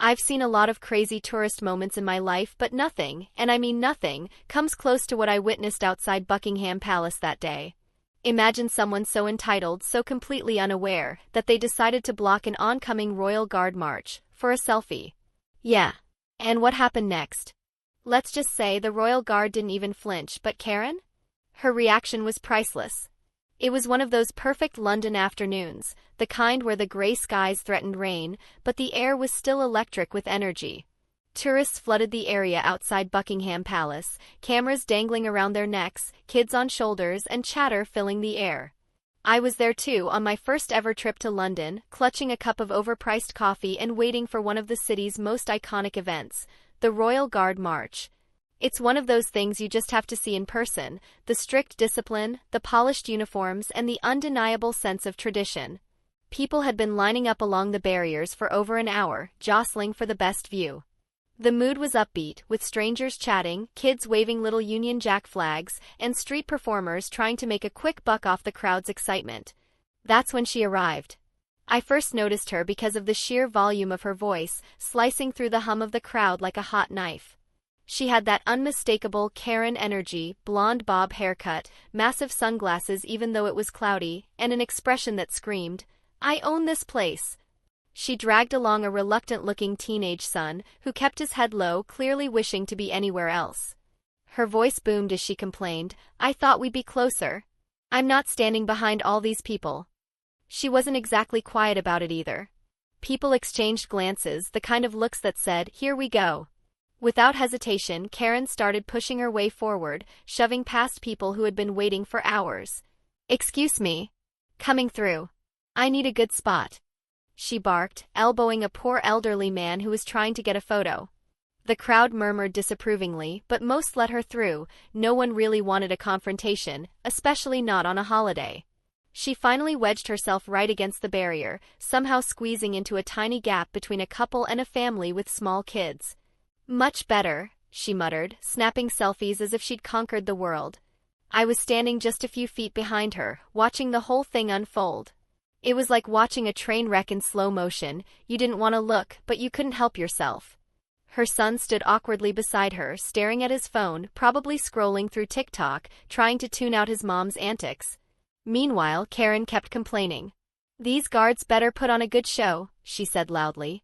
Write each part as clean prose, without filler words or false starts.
I've seen a lot of crazy tourist moments in my life, but nothing, and I mean nothing, comes close to what I witnessed outside Buckingham Palace that day. Imagine someone so entitled, so completely unaware, that they decided to block an oncoming Royal Guard march for a selfie. Yeah. And what happened next? Let's just say the Royal Guard didn't even flinch, but Karen? Her reaction was priceless. It was one of those perfect London afternoons, the kind where the gray skies threatened rain, but the air was still electric with energy. Tourists flooded the area outside Buckingham Palace, cameras dangling around their necks, kids on shoulders, and chatter filling the air. I was there too, on my first ever trip to London, clutching a cup of overpriced coffee and waiting for one of the city's most iconic events, the Royal Guard March. It's one of those things you just have to see in person, the strict discipline, the polished uniforms, and the undeniable sense of tradition. People had been lining up along the barriers for over an hour, jostling for the best view. The mood was upbeat, with strangers chatting, kids waving little Union Jack flags, and street performers trying to make a quick buck off the crowd's excitement. That's when she arrived. I first noticed her because of the sheer volume of her voice, slicing through the hum of the crowd like a hot knife. She had that unmistakable Karen energy, blonde bob haircut, massive sunglasses even though it was cloudy, and an expression that screamed, "I own this place." She dragged along a reluctant-looking teenage son, who kept his head low, clearly wishing to be anywhere else. Her voice boomed as she complained, "I thought we'd be closer. I'm not standing behind all these people." She wasn't exactly quiet about it either. People exchanged glances, the kind of looks that said, "Here we go." Without hesitation, Karen started pushing her way forward, shoving past people who had been waiting for hours. "Excuse me. Coming through. I need a good spot," she barked, elbowing a poor elderly man who was trying to get a photo. The crowd murmured disapprovingly, but most let her through. No one really wanted a confrontation, especially not on a holiday. She finally wedged herself right against the barrier, somehow squeezing into a tiny gap between a couple and a family with small kids. "Much better," she muttered, snapping selfies as if she'd conquered the world. I was standing just a few feet behind her, watching the whole thing unfold. It was like watching a train wreck in slow motion. You didn't want to look, but you couldn't help yourself. Her son stood awkwardly beside her, staring at his phone, probably scrolling through TikTok, trying to tune out his mom's antics. Meanwhile, Karen kept complaining. "These guards better put on a good show," she said loudly.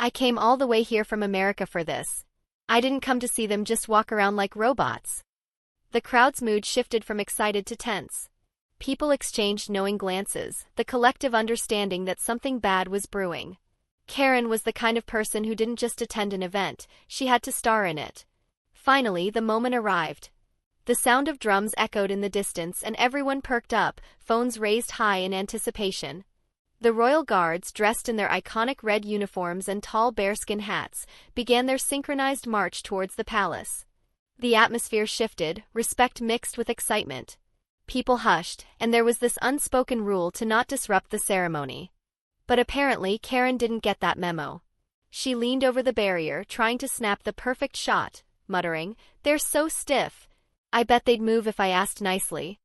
"I came all the way here from America for this. I didn't come to see them just walk around like robots." The crowd's mood shifted from excited to tense. People exchanged knowing glances, the collective understanding that something bad was brewing. Karen was the kind of person who didn't just attend an event, she had to star in it. Finally, the moment arrived. The sound of drums echoed in the distance and everyone perked up, phones raised high in anticipation. The Royal Guards, dressed in their iconic red uniforms and tall bearskin hats, began their synchronized march towards the palace. The atmosphere shifted, respect mixed with excitement. People hushed, and there was this unspoken rule to not disrupt the ceremony. But apparently Karen didn't get that memo. She leaned over the barrier, trying to snap the perfect shot, muttering, "They're so stiff. I bet they'd move if I asked nicely."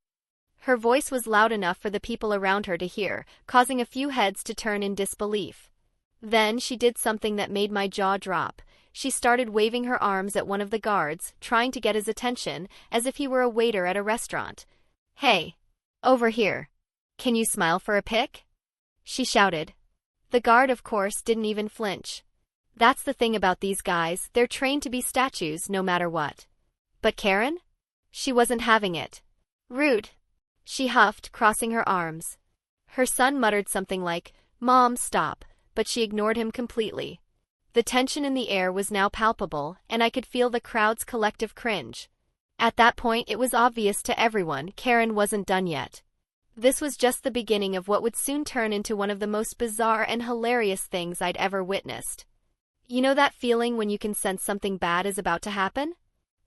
Her voice was loud enough for the people around her to hear, causing a few heads to turn in disbelief. Then she did something that made my jaw drop. She started waving her arms at one of the guards, trying to get his attention, as if he were a waiter at a restaurant. "Hey! Over here! Can you smile for a pic?" she shouted. The guard, of course, didn't even flinch. That's the thing about these guys, they're trained to be statues no matter what. But Karen? She wasn't having it. "Rude," she huffed, crossing her arms. Her son muttered something like, "Mom, stop," but she ignored him completely. The tension in the air was now palpable, and I could feel the crowd's collective cringe. At that point, it was obvious to everyone Karen wasn't done yet. This was just the beginning of what would soon turn into one of the most bizarre and hilarious things I'd ever witnessed. You know that feeling when you can sense something bad is about to happen?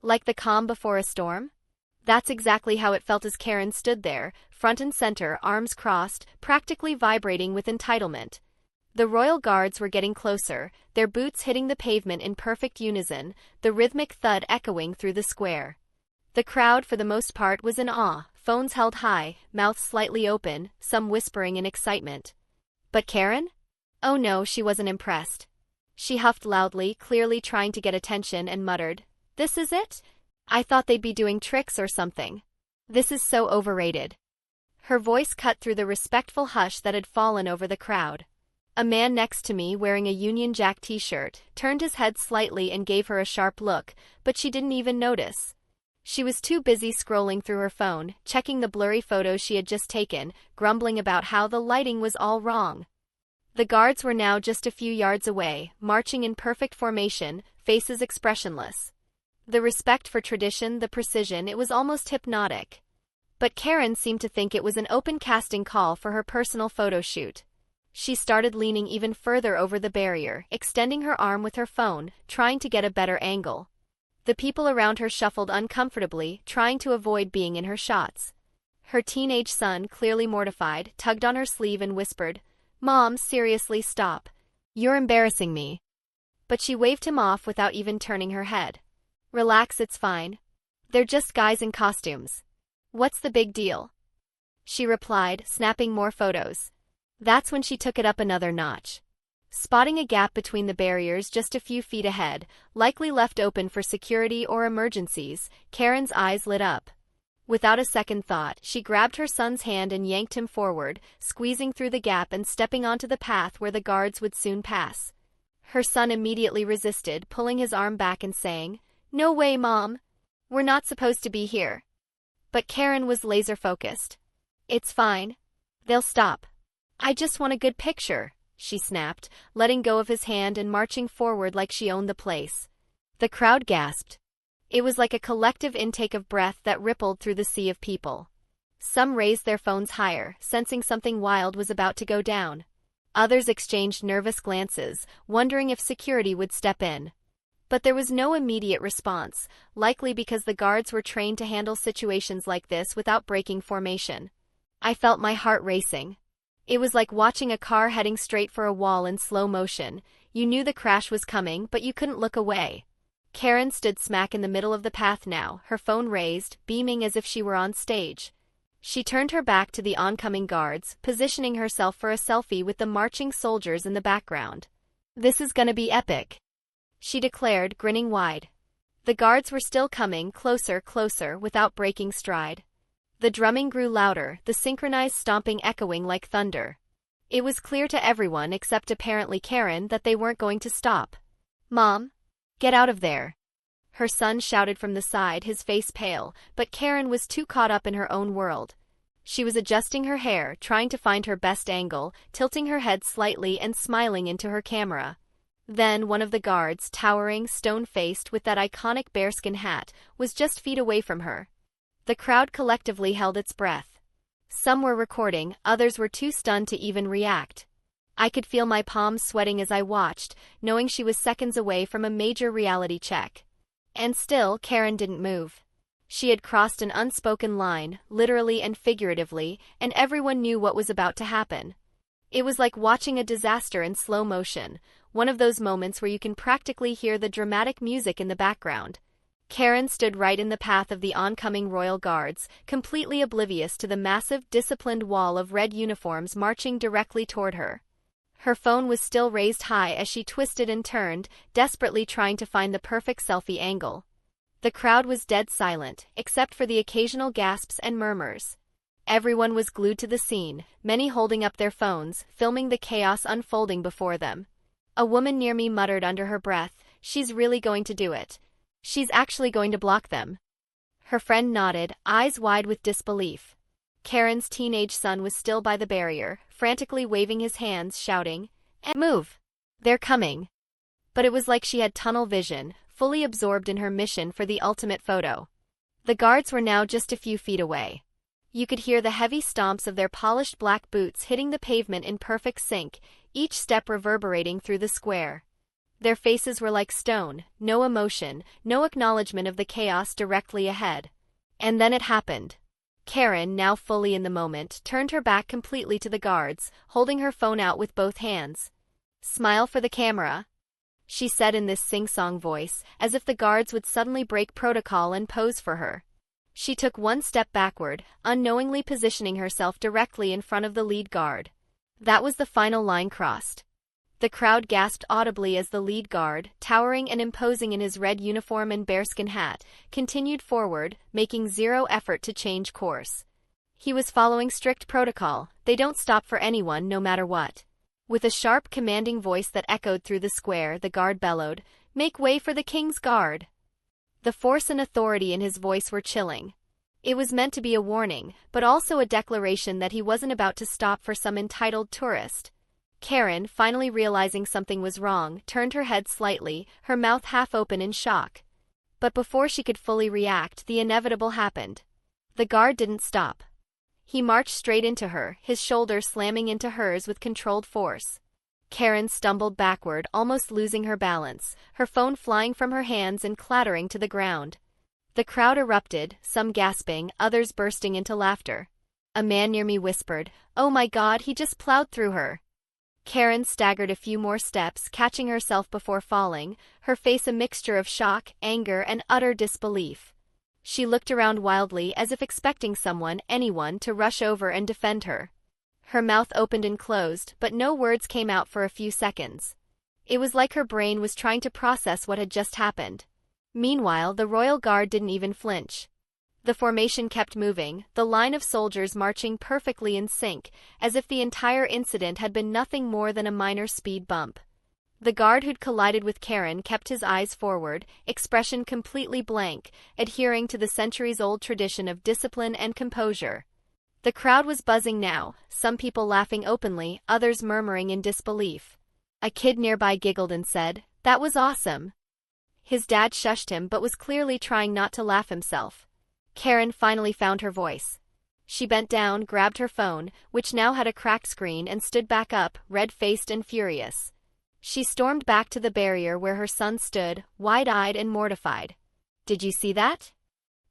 Like the calm before a storm? That's exactly how it felt as Karen stood there, front and center, arms crossed, practically vibrating with entitlement. The Royal Guards were getting closer, their boots hitting the pavement in perfect unison, the rhythmic thud echoing through the square. The crowd, for the most part, was in awe, phones held high, mouths slightly open, some whispering in excitement. But Karen? Oh no, she wasn't impressed. She huffed loudly, clearly trying to get attention, and muttered, "This is it? I thought they'd be doing tricks or something. This is so overrated." Her voice cut through the respectful hush that had fallen over the crowd. A man next to me, wearing a Union Jack t-shirt, turned his head slightly and gave her a sharp look, but she didn't even notice. She was too busy scrolling through her phone, checking the blurry photos she had just taken, grumbling about how the lighting was all wrong. The guards were now just a few yards away, marching in perfect formation, faces expressionless. The respect for tradition, the precision, it was almost hypnotic. But Karen seemed to think it was an open casting call for her personal photo shoot. She started leaning even further over the barrier, extending her arm with her phone, trying to get a better angle. The people around her shuffled uncomfortably, trying to avoid being in her shots. Her teenage son, clearly mortified, tugged on her sleeve and whispered, "Mom, seriously, stop. You're embarrassing me." But she waved him off without even turning her head. "Relax, it's fine. They're just guys in costumes. What's the big deal?" she replied, snapping more photos. That's when she took it up another notch. Spotting a gap between the barriers just a few feet ahead, likely left open for security or emergencies, Karen's eyes lit up. Without a second thought, she grabbed her son's hand and yanked him forward, squeezing through the gap and stepping onto the path where the guards would soon pass. Her son immediately resisted, pulling his arm back and saying, "No way, Mom. We're not supposed to be here." But Karen was laser-focused. "It's fine. They'll stop. I just want a good picture," she snapped, letting go of his hand and marching forward like she owned the place. The crowd gasped. It was like a collective intake of breath that rippled through the sea of people. Some raised their phones higher, sensing something wild was about to go down. Others exchanged nervous glances, wondering if security would step in. But there was no immediate response, likely because the guards were trained to handle situations like this without breaking formation. I felt my heart racing. It was like watching a car heading straight for a wall in slow motion. You knew the crash was coming, but you couldn't look away. Karen stood smack in the middle of the path now, her phone raised, beaming as if she were on stage. She turned her back to the oncoming guards, positioning herself for a selfie with the marching soldiers in the background. "This is gonna be epic," she declared, grinning wide. The guards were still coming, closer, without breaking stride. The drumming grew louder, the synchronized stomping echoing like thunder. It was clear to everyone except apparently Karen that they weren't going to stop. "Mom, get out of there," her son shouted from the side, his face pale, but Karen was too caught up in her own world. She was adjusting her hair, trying to find her best angle, tilting her head slightly and smiling into her camera. Then one of the guards, towering, stone-faced with that iconic bearskin hat, was just feet away from her. The crowd collectively held its breath. Some were recording, others were too stunned to even react. I could feel my palms sweating as I watched, knowing she was seconds away from a major reality check. And still, Karen didn't move. She had crossed an unspoken line, literally and figuratively, and everyone knew what was about to happen. It was like watching a disaster in slow motion, one of those moments where you can practically hear the dramatic music in the background. Karen stood right in the path of the oncoming royal guards, completely oblivious to the massive, disciplined wall of red uniforms marching directly toward her. Her phone was still raised high as she twisted and turned, desperately trying to find the perfect selfie angle. The crowd was dead silent, except for the occasional gasps and murmurs. Everyone was glued to the scene, many holding up their phones, filming the chaos unfolding before them. A woman near me muttered under her breath, "She's really going to do it. She's actually going to block them." Her friend nodded, eyes wide with disbelief. Karen's teenage son was still by the barrier, frantically waving his hands, shouting, "Move! They're coming!" But it was like she had tunnel vision, fully absorbed in her mission for the ultimate photo. The guards were now just a few feet away. You could hear the heavy stomps of their polished black boots hitting the pavement in perfect sync, each step reverberating through the square. Their faces were like stone, no emotion, no acknowledgement of the chaos directly ahead. And then it happened. Karen, now fully in the moment, turned her back completely to the guards, holding her phone out with both hands. "Smile for the camera," she said in this sing-song voice, as if the guards would suddenly break protocol and pose for her. She took one step backward, unknowingly positioning herself directly in front of the lead guard. That was the final line crossed. The crowd gasped audibly as the lead guard, towering and imposing in his red uniform and bearskin hat, continued forward, making zero effort to change course. He was following strict protocol. They don't stop for anyone, no matter what. With a sharp, commanding voice that echoed through the square, the guard bellowed, "Make way for the king's guard!" The force and authority in his voice were chilling. It was meant to be a warning, but also a declaration that he wasn't about to stop for some entitled tourist. Karen, finally realizing something was wrong, turned her head slightly, her mouth half open in shock. But before she could fully react, the inevitable happened. The guard didn't stop. He marched straight into her, his shoulder slamming into hers with controlled force. Karen stumbled backward, almost losing her balance, her phone flying from her hands and clattering to the ground. The crowd erupted, some gasping, others bursting into laughter. A man near me whispered, "Oh my God, he just plowed through her." Karen staggered a few more steps, catching herself before falling, her face a mixture of shock, anger, and utter disbelief. She looked around wildly as if expecting someone, anyone, to rush over and defend her. Her mouth opened and closed, but no words came out for a few seconds. It was like her brain was trying to process what had just happened. Meanwhile, the royal guard didn't even flinch. The formation kept moving, the line of soldiers marching perfectly in sync, as if the entire incident had been nothing more than a minor speed bump. The guard who'd collided with Karen kept his eyes forward, expression completely blank, adhering to the centuries-old tradition of discipline and composure. The crowd was buzzing now, some people laughing openly, others murmuring in disbelief. A kid nearby giggled and said, "That was awesome." His dad shushed him but was clearly trying not to laugh himself. Karen finally found her voice. She bent down, grabbed her phone, which now had a cracked screen, and stood back up, red-faced and furious. She stormed back to the barrier where her son stood, wide-eyed and mortified. "Did you see that?"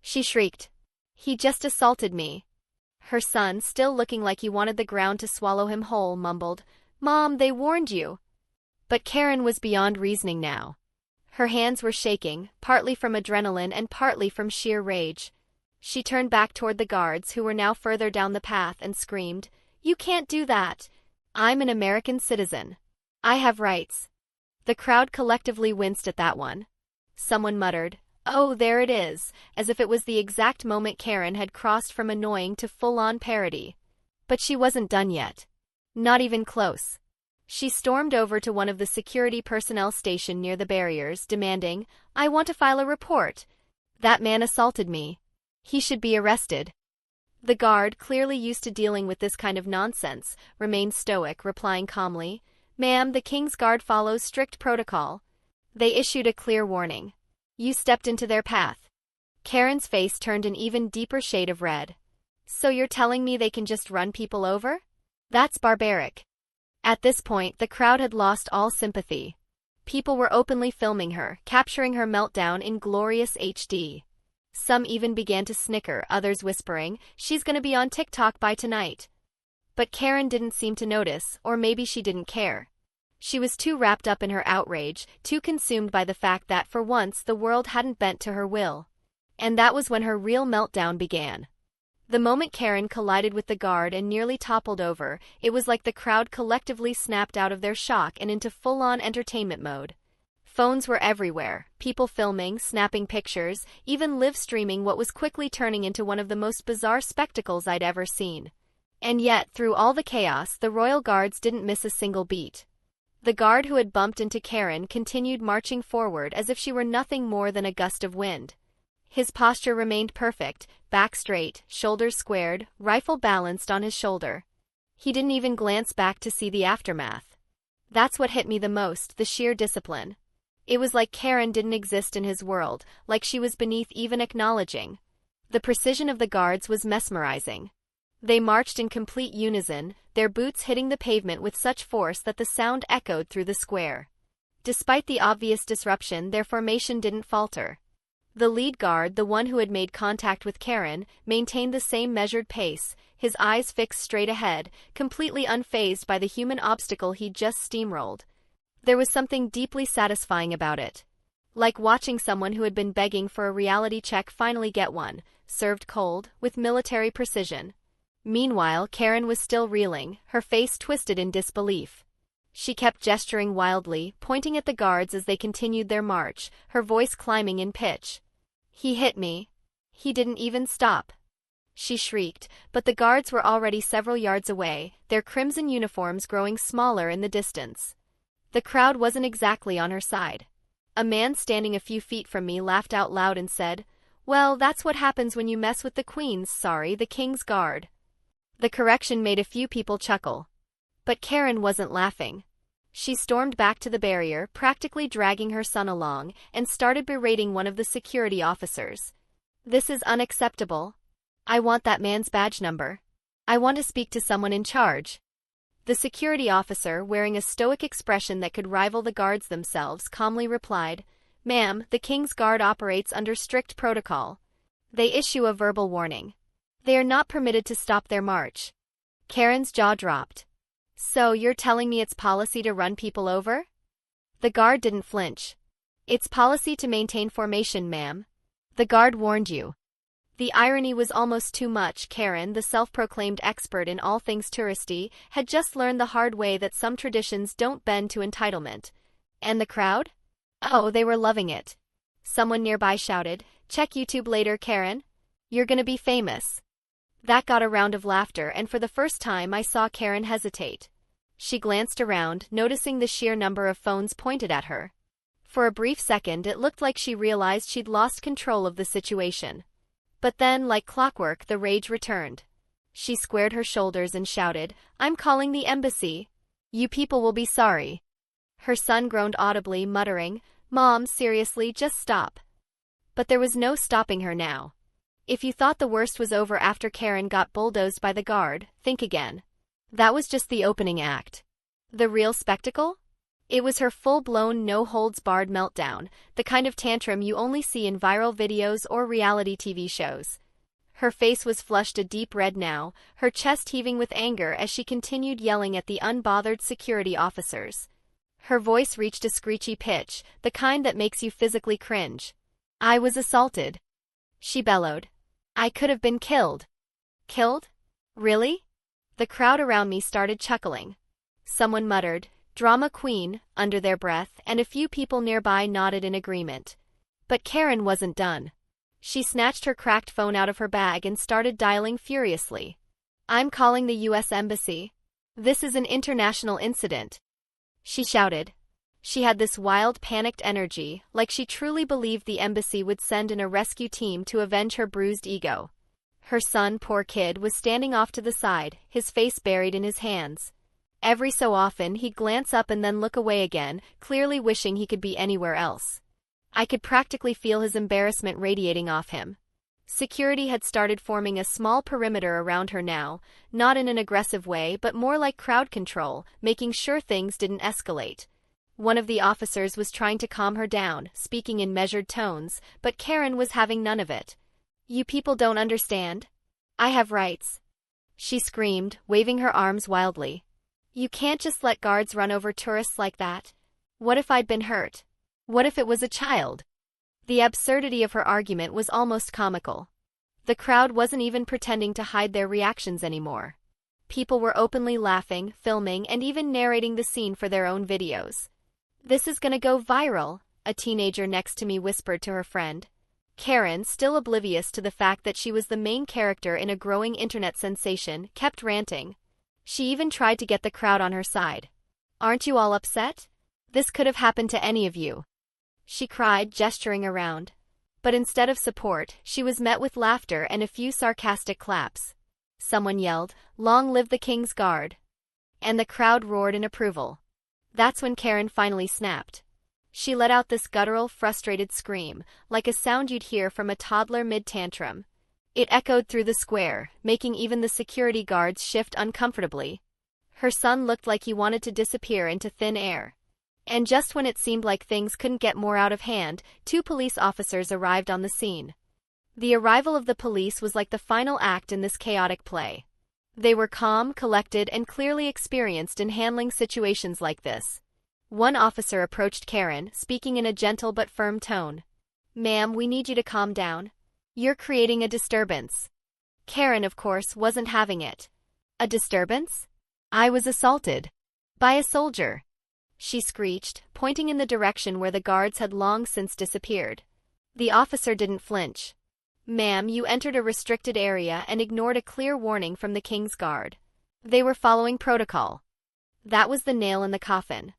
she shrieked. "He just assaulted me." Her son, still looking like he wanted the ground to swallow him whole, mumbled, "Mom, they warned you." But Karen was beyond reasoning now. Her hands were shaking, partly from adrenaline and partly from sheer rage. She turned back toward the guards, who were now further down the path, and screamed, "You can't do that! I'm an American citizen. I have rights." The crowd collectively winced at that one. Someone muttered, "Oh, there it is," as if it was the exact moment Karen had crossed from annoying to full-on parody. But she wasn't done yet. Not even close. She stormed over to one of the security personnel stationed near the barriers, demanding, "I want to file a report. That man assaulted me. He should be arrested." The guard, clearly used to dealing with this kind of nonsense, remained stoic, replying calmly, "Ma'am, the King's Guard follows strict protocol." They issued a clear warning. "You stepped into their path." Karen's face turned an even deeper shade of red. "So you're telling me they can just run people over? That's barbaric." At this point, the crowd had lost all sympathy. People were openly filming her, capturing her meltdown in glorious HD. Some even began to snicker, others whispering, "She's gonna be on TikTok by tonight." But Karen didn't seem to notice, or maybe she didn't care. She was too wrapped up in her outrage, too consumed by the fact that for once the world hadn't bent to her will. And that was when her real meltdown began. The moment Karen collided with the guard and nearly toppled over, it was like the crowd collectively snapped out of their shock and into full-on entertainment mode. Phones were everywhere, people filming, snapping pictures, even live-streaming what was quickly turning into one of the most bizarre spectacles I'd ever seen. And yet, through all the chaos, the royal guards didn't miss a single beat. The guard who had bumped into Karen continued marching forward as if she were nothing more than a gust of wind. His posture remained perfect, back straight, shoulders squared, rifle balanced on his shoulder. He didn't even glance back to see the aftermath. That's what hit me the most, the sheer discipline. It was like Karen didn't exist in his world, like she was beneath even acknowledging. The precision of the guards was mesmerizing. They marched in complete unison, their boots hitting the pavement with such force that the sound echoed through the square. Despite the obvious disruption, their formation didn't falter. The lead guard, the one who had made contact with Karen, maintained the same measured pace, his eyes fixed straight ahead, completely unfazed by the human obstacle he'd just steamrolled. There was something deeply satisfying about it. Like watching someone who had been begging for a reality check finally get one, served cold, with military precision. Meanwhile, Karen was still reeling, her face twisted in disbelief. She kept gesturing wildly, pointing at the guards as they continued their march, her voice climbing in pitch. "He hit me. He didn't even stop," she shrieked, but the guards were already several yards away, their crimson uniforms growing smaller in the distance. The crowd wasn't exactly on her side. A man standing a few feet from me laughed out loud and said, "Well, that's what happens when you mess with the the King's Guard." The correction made a few people chuckle. But Karen wasn't laughing. She stormed back to the barrier, practically dragging her son along, and started berating one of the security officers. "This is unacceptable. I want that man's badge number. I want to speak to someone in charge." The security officer, wearing a stoic expression that could rival the guards themselves, calmly replied, "Ma'am, the King's Guard operates under strict protocol. They issue a verbal warning. They are not permitted to stop their march." Karen's jaw dropped. "So you're telling me it's policy to run people over?" The guard didn't flinch. "It's policy to maintain formation, ma'am. The guard warned you." The irony was almost too much. Karen, the self-proclaimed expert in all things touristy, had just learned the hard way that some traditions don't bend to entitlement. And the crowd? Oh, they were loving it. Someone nearby shouted, "Check YouTube later, Karen. You're gonna be famous." That got a round of laughter, and for the first time I saw Karen hesitate. She glanced around, noticing the sheer number of phones pointed at her. For a brief second it looked like she realized she'd lost control of the situation. But then, like clockwork, the rage returned. She squared her shoulders and shouted, "I'm calling the embassy. You people will be sorry." Her son groaned audibly, muttering, "Mom, seriously, just stop." But there was no stopping her now. If you thought the worst was over after Karen got bulldozed by the guard, think again. That was just the opening act. The real spectacle? It was her full-blown, no-holds-barred meltdown, the kind of tantrum you only see in viral videos or reality TV shows. Her face was flushed a deep red now, her chest heaving with anger as she continued yelling at the unbothered security officers. Her voice reached a screechy pitch, the kind that makes you physically cringe. "I was assaulted," she bellowed. "I could have been killed." "Killed? Really?" The crowd around me started chuckling. Someone muttered, "Drama queen," under their breath, and a few people nearby nodded in agreement. But Karen wasn't done. She snatched her cracked phone out of her bag and started dialing furiously. "I'm calling the U.S. Embassy. This is an international incident," she shouted. She had this wild, panicked energy, like she truly believed the embassy would send in a rescue team to avenge her bruised ego. Her son, poor kid, was standing off to the side, his face buried in his hands. Every so often he'd glance up and then look away again, clearly wishing he could be anywhere else. I could practically feel his embarrassment radiating off him. Security had started forming a small perimeter around her now, not in an aggressive way but more like crowd control, making sure things didn't escalate. One of the officers was trying to calm her down, speaking in measured tones, but Karen was having none of it. "You people don't understand. I have rights," she screamed, waving her arms wildly. "You can't just let guards run over tourists like that. What if I'd been hurt? What if it was a child?" The absurdity of her argument was almost comical. The crowd wasn't even pretending to hide their reactions anymore. People were openly laughing, filming, and even narrating the scene for their own videos. "This is gonna go viral," a teenager next to me whispered to her friend. Karen, still oblivious to the fact that she was the main character in a growing internet sensation, kept ranting. She even tried to get the crowd on her side. "Aren't you all upset? This could have happened to any of you," she cried, gesturing around. But instead of support, she was met with laughter and a few sarcastic claps. Someone yelled, "Long live the King's Guard!" And the crowd roared in approval. That's when Karen finally snapped. She let out this guttural, frustrated scream, like a sound you'd hear from a toddler mid-tantrum. It echoed through the square, making even the security guards shift uncomfortably. Her son looked like he wanted to disappear into thin air. And just when it seemed like things couldn't get more out of hand, 2 police officers arrived on the scene. The arrival of the police was like the final act in this chaotic play. They were calm, collected, and clearly experienced in handling situations like this. One officer approached Karen, speaking in a gentle but firm tone. "Ma'am, we need you to calm down. You're creating a disturbance." Karen, of course, wasn't having it. "A disturbance? I was assaulted. By a soldier." she screeched, pointing in the direction where the guards had long since disappeared. The officer didn't flinch. "Ma'am, you entered a restricted area and ignored a clear warning from the King's Guard. They were following protocol." That was the nail in the coffin.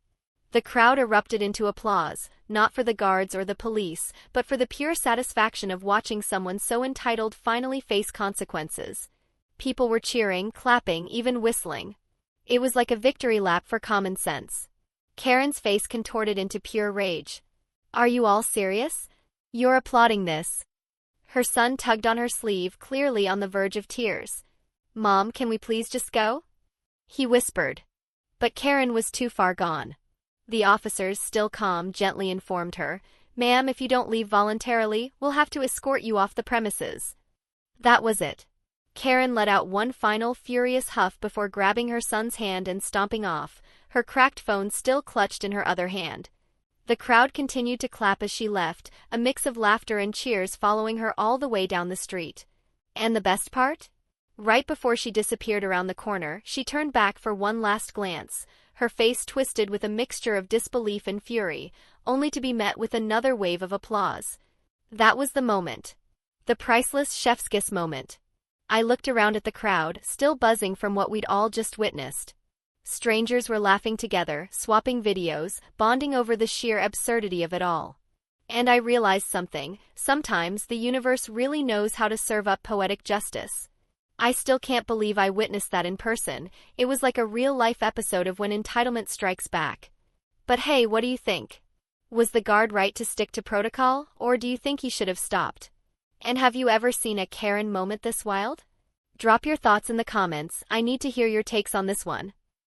The crowd erupted into applause, not for the guards or the police, but for the pure satisfaction of watching someone so entitled finally face consequences. People were cheering, clapping, even whistling. It was like a victory lap for common sense. Karen's face contorted into pure rage. "Are you all serious? You're applauding this?" Her son tugged on her sleeve, clearly on the verge of tears. "Mom, can we please just go?" he whispered. But Karen was too far gone. The officers, still calm, gently informed her, "Ma'am, if you don't leave voluntarily, we'll have to escort you off the premises." That was it. Karen let out one final furious huff before grabbing her son's hand and stomping off, her cracked phone still clutched in her other hand. The crowd continued to clap as she left, a mix of laughter and cheers following her all the way down the street. And the best part? Right before she disappeared around the corner, she turned back for one last glance, her face twisted with a mixture of disbelief and fury, only to be met with another wave of applause. That was the moment. The priceless chef's kiss moment. I looked around at the crowd, still buzzing from what we'd all just witnessed. Strangers were laughing together, swapping videos, bonding over the sheer absurdity of it all. And I realized something: sometimes the universe really knows how to serve up poetic justice. I still can't believe I witnessed that in person. It was like a real-life episode of When Entitlement Strikes Back. But hey, what do you think? Was the guard right to stick to protocol, or do you think he should have stopped? And have you ever seen a Karen moment this wild? Drop your thoughts in the comments. I need to hear your takes on this one.